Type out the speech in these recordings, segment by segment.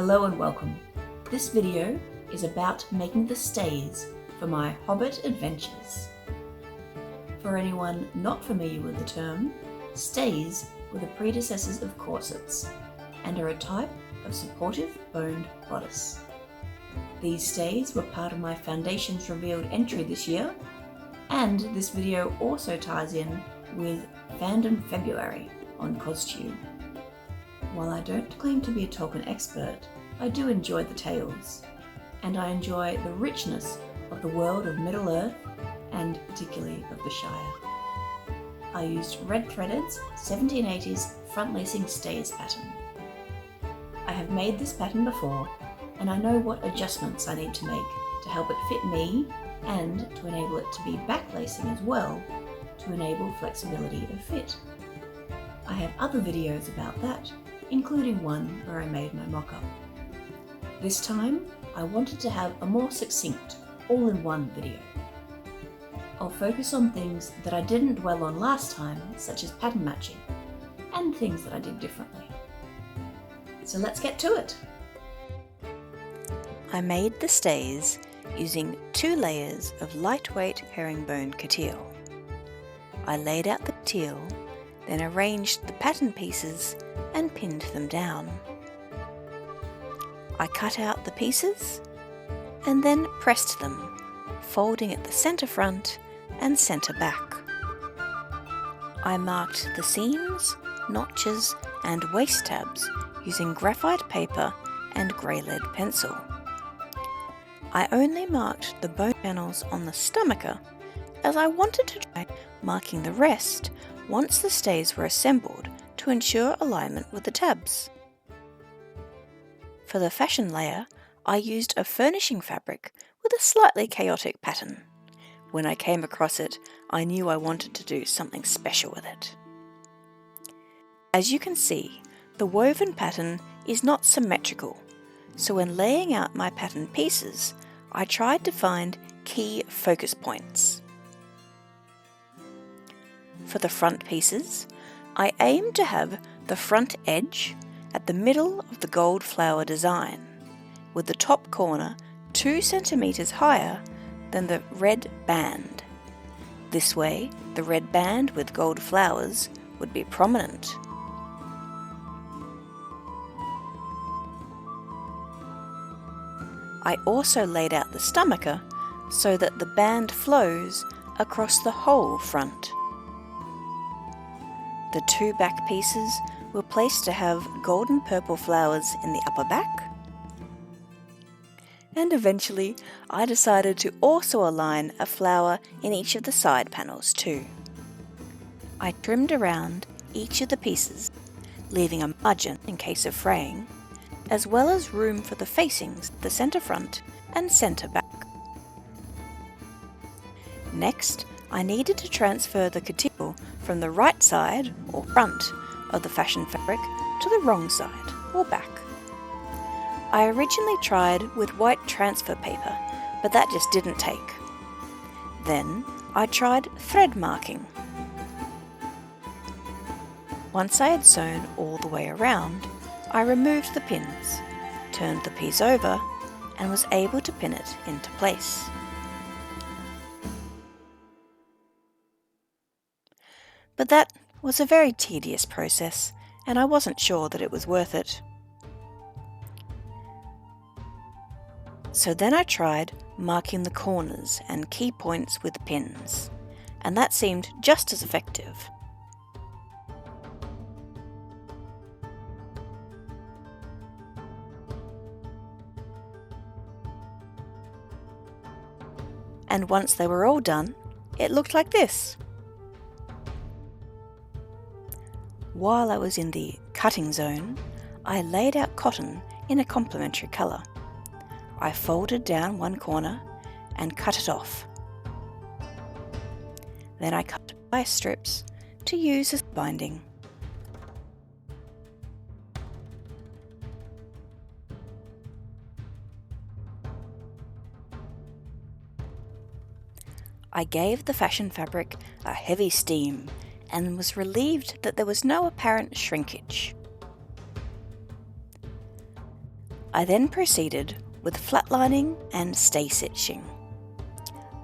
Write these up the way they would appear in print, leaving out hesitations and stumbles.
Hello and welcome. This video is about making the stays for my Hobbit adventures. For anyone not familiar with the term, stays were the predecessors of corsets and are a type of supportive boned bodice. These stays were part of my Foundations Revealed entry this year, and this video also ties in with Fandom February on CosTube. While I don't claim to be a Tolkien expert, I do enjoy the tales, and I enjoy the richness of the world of Middle-earth and particularly of the Shire. I used Redthreaded's 1780s front lacing stays pattern. I have made this pattern before, and I know what adjustments I need to make to help it fit me and to enable it to be back lacing as well to enable flexibility of fit. I have other videos about that, including one where I made my mock-up. This time, I wanted to have a more succinct, all-in-one video. I'll focus on things that I didn't dwell on last time, such as pattern matching, and things that I did differently. So let's get to it! I made the stays using 2 layers of lightweight herringbone coutil. I laid out the coutil, then arranged the pattern pieces and pinned them down. I cut out the pieces and then pressed them, folding at the centre front and centre back. I marked the seams, notches and waist tabs using graphite paper and grey lead pencil. I only marked the bone panels on the stomacher as I wanted to try marking the rest once the stays were assembled to ensure alignment with the tabs. For the fashion layer, I used a furnishing fabric with a slightly chaotic pattern. When I came across it, I knew I wanted to do something special with it. As you can see, the woven pattern is not symmetrical, so when laying out my pattern pieces, I tried to find key focus points. For the front pieces, I aimed to have the front edge at the middle of the gold flower design, with the top corner 2 centimeters higher than the red band. This way, the red band with gold flowers would be prominent. I also laid out the stomacher so that the band flows across the whole front. The 2 back pieces were placed to have golden purple flowers in the upper back. And eventually, I decided to also align a flower in each of the side panels too. I trimmed around each of the pieces, leaving a margin in case of fraying, as well as room for the facings, the centre front and centre back. Next, I needed to transfer the coutil from the right side, or front, of the fashion fabric to the wrong side, or back. I originally tried with white transfer paper, but that just didn't take. Then, I tried thread marking. Once I had sewn all the way around, I removed the pins, turned the piece over, and was able to pin it into place. But that was a very tedious process, and I wasn't sure that it was worth it. So then I tried marking the corners and key points with pins, and that seemed just as effective. And once they were all done, it looked like this. While I was in the cutting zone, I laid out cotton in a complementary colour. I folded down one corner and cut it off. Then I cut bias strips to use as binding. I gave the fashion fabric a heavy steam and was relieved that there was no apparent shrinkage. I then proceeded with flatlining and stay-stitching.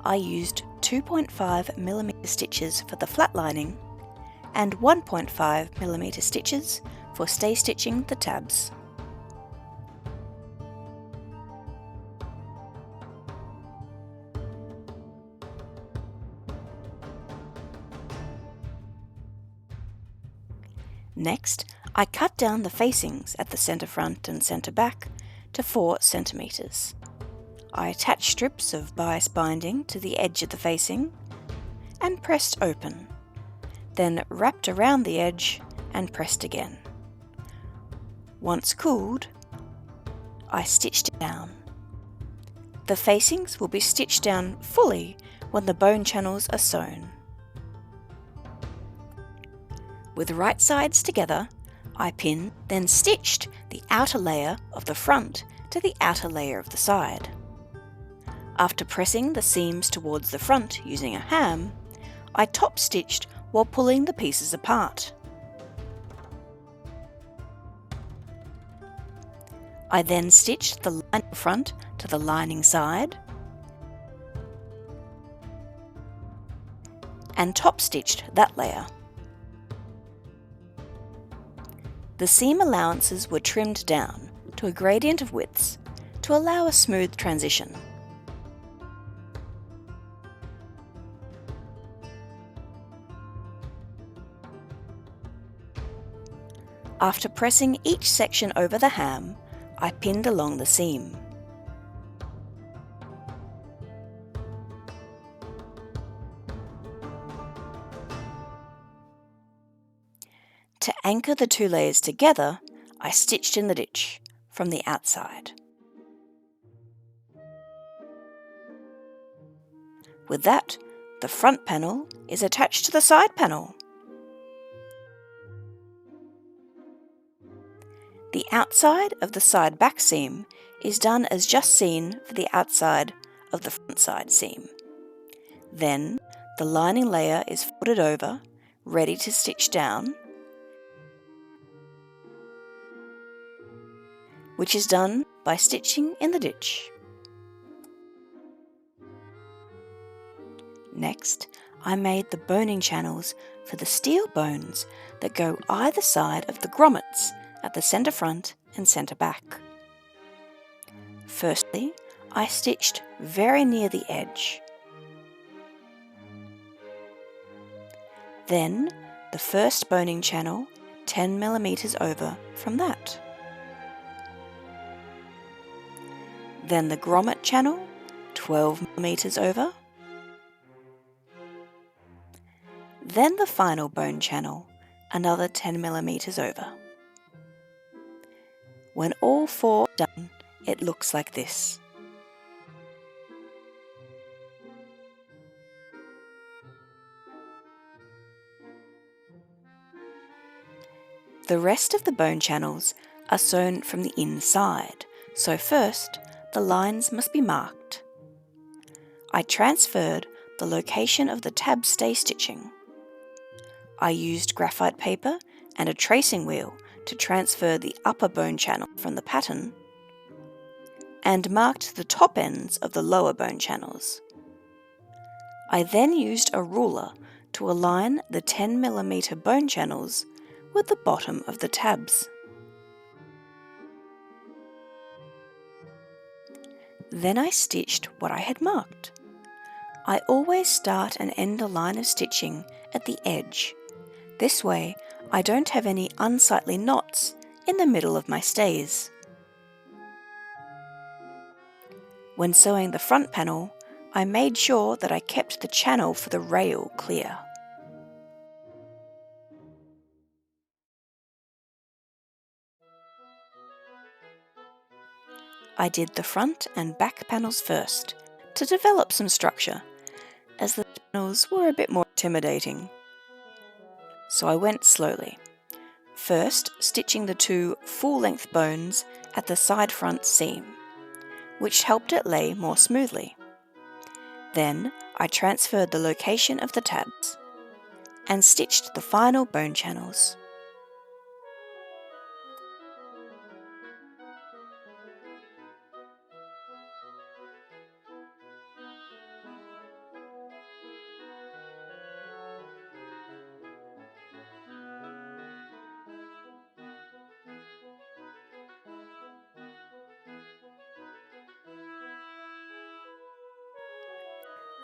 I used 2.5mm stitches for the flatlining and 1.5mm stitches for stay-stitching the tabs. Next, I cut down the facings at the centre front and centre back to 4 centimetres. I attached strips of bias binding to the edge of the facing and pressed open, then wrapped around the edge and pressed again. Once cooled, I stitched it down. The facings will be stitched down fully when the bone channels are sewn. With the right sides together, I pinned, then stitched the outer layer of the front to the outer layer of the side. After pressing the seams towards the front using a ham, I top stitched while pulling the pieces apart. I then stitched the lining front to the lining side and top stitched that layer. The seam allowances were trimmed down to a gradient of widths to allow a smooth transition. After pressing each section over the ham, I pinned along the seam. To anchor the 2 layers together, I stitched in the ditch from the outside. With that, the front panel is attached to the side panel. The outside of the side back seam is done as just seen for the outside of the front side seam. Then, the lining layer is folded over, ready to stitch down, which is done by stitching in the ditch. Next, I made the boning channels for the steel bones that go either side of the grommets at the centre front and centre back. Firstly, I stitched very near the edge. Then, the first boning channel 10mm over from that. Then the grommet channel 12mm over. Then the final bone channel, another 10mm over. When all 4 are done, it looks like this. The rest of the bone channels are sewn from the inside, so first the lines must be marked. I transferred the location of the tab stay stitching. I used graphite paper and a tracing wheel to transfer the upper bone channel from the pattern and marked the top ends of the lower bone channels. I then used a ruler to align the 10mm bone channels with the bottom of the tabs. Then I stitched what I had marked. I always start and end a line of stitching at the edge. This way, I don't have any unsightly knots in the middle of my stays. When sewing the front panel, I made sure that I kept the channel for the rail clear. I did the front and back panels first, to develop some structure, as the panels were a bit more intimidating. So I went slowly, first stitching the 2 full-length bones at the side front seam, which helped it lay more smoothly. Then I transferred the location of the tabs and stitched the final bone channels.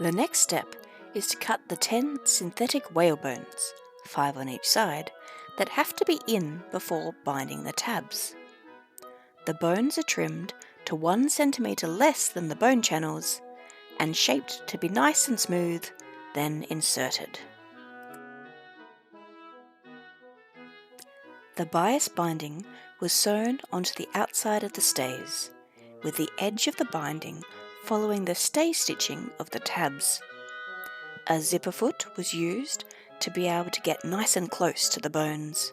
The next step is to cut the 10 synthetic whalebones, 5 on each side, that have to be in before binding the tabs. The bones are trimmed to 1 centimetre less than the bone channels and shaped to be nice and smooth, then inserted. The bias binding was sewn onto the outside of the stays, with the edge of the binding following the stay stitching of the tabs. A zipper foot was used to be able to get nice and close to the bones.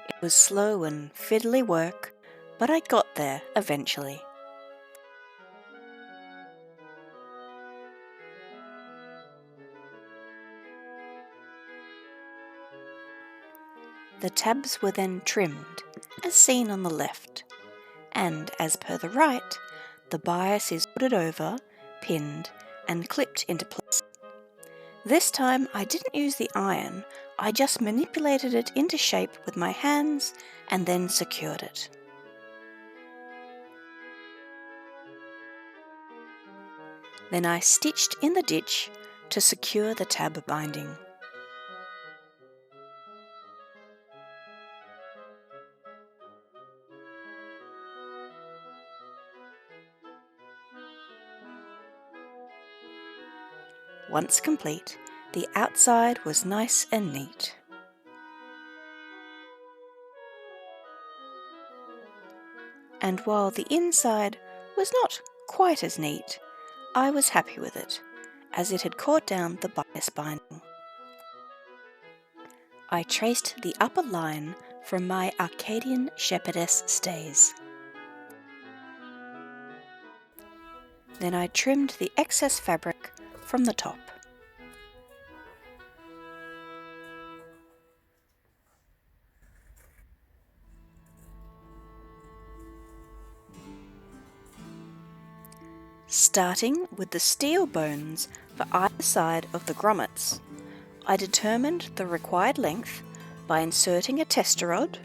It was slow and fiddly work, but I got there eventually. The tabs were then trimmed, as seen on the left, and as per the right, the bias is putted over, pinned, and clipped into place. This time I didn't use the iron, I just manipulated it into shape with my hands and then secured it. Then I stitched in the ditch to secure the tab binding. Once complete, the outside was nice and neat. And while the inside was not quite as neat, I was happy with it, as it had caught down the bias binding. I traced the upper line from my Arcadian Shepherdess Stays. Then I trimmed the excess fabric from the top. Starting with the steel bones for either side of the grommets, I determined the required length by inserting a tester rod,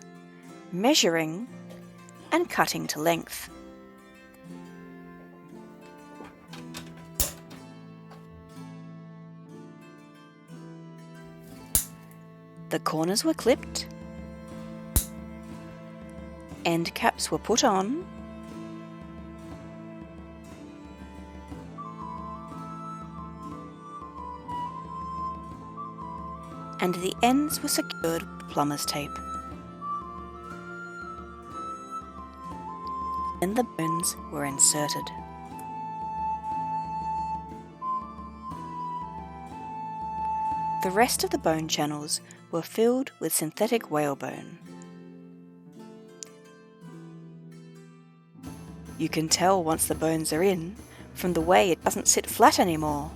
measuring, and cutting to length. The corners were clipped, end caps were put on, and the ends were secured with plumber's tape. Then the bones were inserted. The rest of the bone channels were filled with synthetic whalebone. You can tell once the bones are in from the way it doesn't sit flat anymore.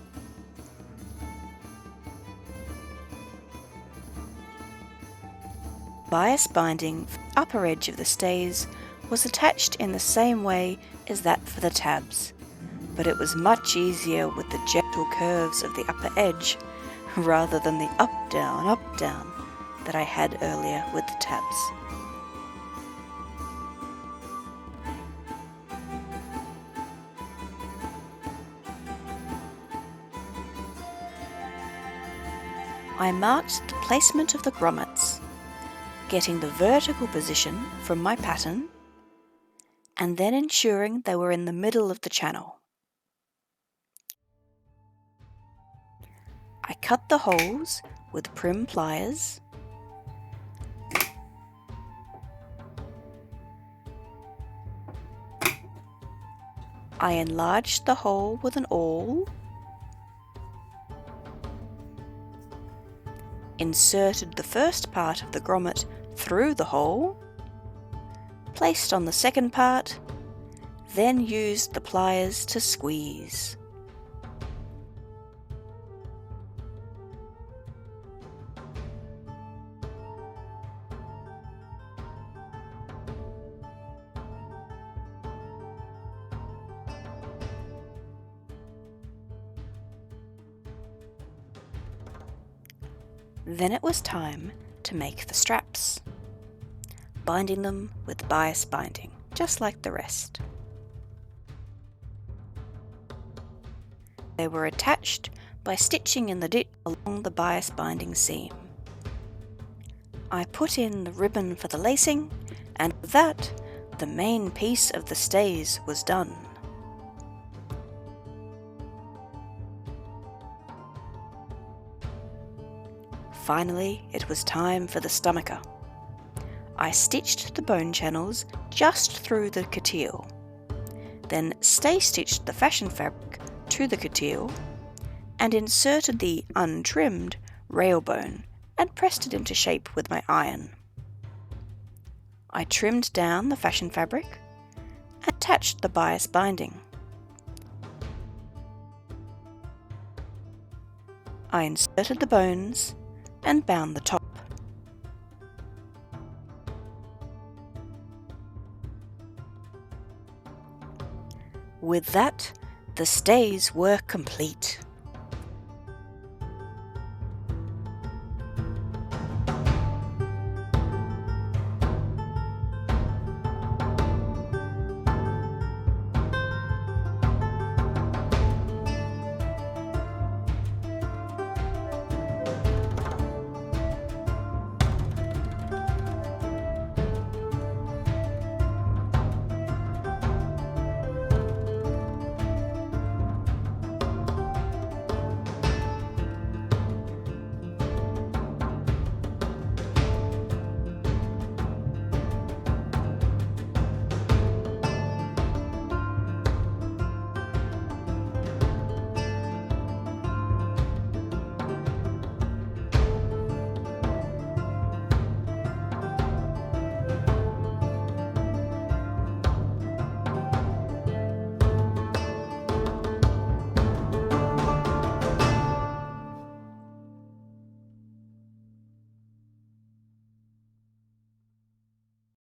Bias binding for the upper edge of the stays was attached in the same way as that for the tabs, but it was much easier with the gentle curves of the upper edge rather than the up down that I had earlier with the tabs. I marked the placement of the grommets, getting the vertical position from my pattern, and then ensuring they were in the middle of the channel. I cut the holes with prim pliers, I enlarged the hole with an awl, inserted the first part of the grommet through the hole, placed on the second part, then used the pliers to squeeze. Then it was time to make the straps. binding them with bias binding, just like the rest. They were attached by stitching in the ditch along the bias binding seam. I put in the ribbon for the lacing, and with that, the main piece of the stays was done. Finally, it was time for the stomacher. I stitched the bone channels just through the coutil, then stay-stitched the fashion fabric to the coutil, and inserted the untrimmed rail bone and pressed it into shape with my iron. I trimmed down the fashion fabric and attached the bias binding. I inserted the bones and bound the top. With that, the stays were complete.